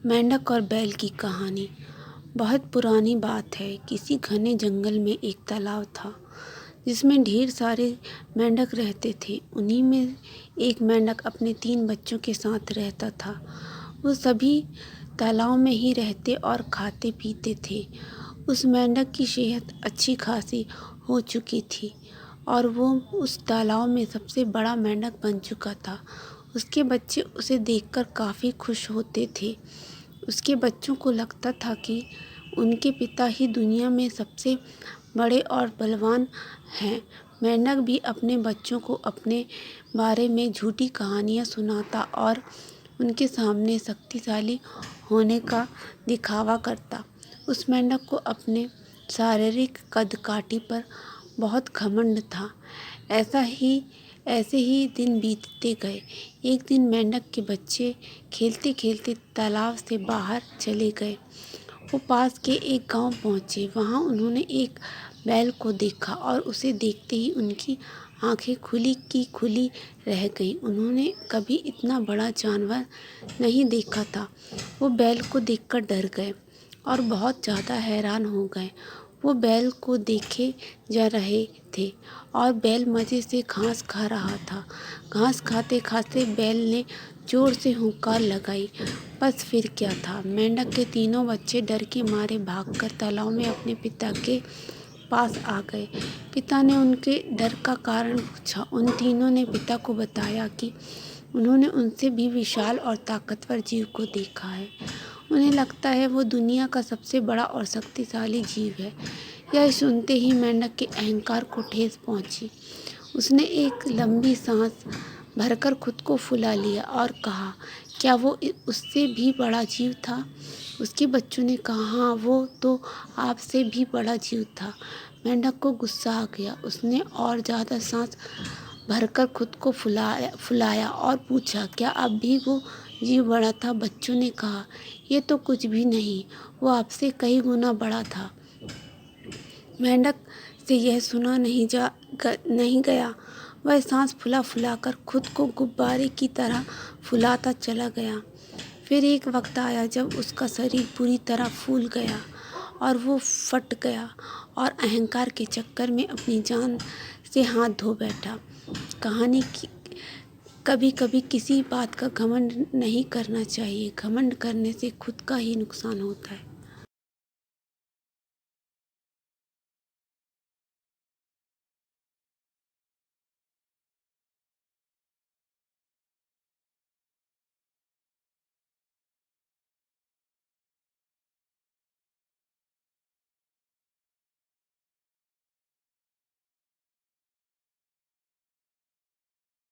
मेंढक और बैल की कहानी। बहुत पुरानी बात है। किसी घने जंगल में एक तालाब था जिसमें ढेर सारे मेंढक रहते थे। उन्हीं में एक मेंढक अपने 3 बच्चों के साथ रहता था। वो सभी तालाब में ही रहते और खाते पीते थे। उस मेंढक की सेहत अच्छी खासी हो चुकी थी और वो उस तालाब में सबसे बड़ा मेंढक बन चुका था। उसके बच्चे उसे देखकर काफ़ी खुश होते थे। उसके बच्चों को लगता था कि उनके पिता ही दुनिया में सबसे बड़े और बलवान हैं। मेंढक भी अपने बच्चों को अपने बारे में झूठी कहानियाँ सुनाता और उनके सामने शक्तिशाली होने का दिखावा करता। उस मेंढक को अपने शारीरिक कद-काठी पर बहुत घमंड था। ऐसे ही दिन बीतते गए। एक दिन मेंढक के बच्चे खेलते खेलते तालाब से बाहर चले गए। वो पास के एक गांव पहुंचे। वहां उन्होंने एक बैल को देखा और उसे देखते ही उनकी आंखें खुली की खुली रह गईं। उन्होंने कभी इतना बड़ा जानवर नहीं देखा था। वो बैल को देखकर डर गए और बहुत ज़्यादा हैरान हो गए। वो बैल को देखे जा रहे थे और बैल मज़े से घास खा रहा था। घास खाते खाते बैल ने जोर से हुंकार लगाई। बस फिर क्या था, मेंढक के तीनों बच्चे डर के मारे भागकर तालाब में अपने पिता के पास आ गए। पिता ने उनके डर का कारण पूछा। उन तीनों ने पिता को बताया कि उन्होंने उनसे भी विशाल और ताकतवर जीव को देखा है। उन्हें लगता है वो दुनिया का सबसे बड़ा और शक्तिशाली जीव है। यह सुनते ही मेंढक के अहंकार को ठेस पहुंची। उसने एक लंबी सांस भरकर खुद को फुला लिया और कहा, क्या वो उससे भी बड़ा जीव था? उसके बच्चों ने कहा, हाँ, वो तो आपसे भी बड़ा जीव था। मेंढक को गुस्सा आ गया। उसने और ज़्यादा सांस भरकर खुद को फुलाया और पूछा, क्या अब भी वो जीव बड़ा था? बच्चों ने कहा, ये तो कुछ भी नहीं, वो आपसे कई गुना बड़ा था। मेंढक से यह सुना नहीं गया। वह सांस फुला कर खुद को गुब्बारे की तरह फुलाता चला गया। फिर एक वक्त आया जब उसका शरीर पूरी तरह फूल गया और वो फट गया और अहंकार के चक्कर में अपनी जान से हाथ धो बैठा। कहानी की कभी कभी किसी बात का घमंड नहीं करना चाहिए। घमंड करने से खुद का ही नुकसान होता है।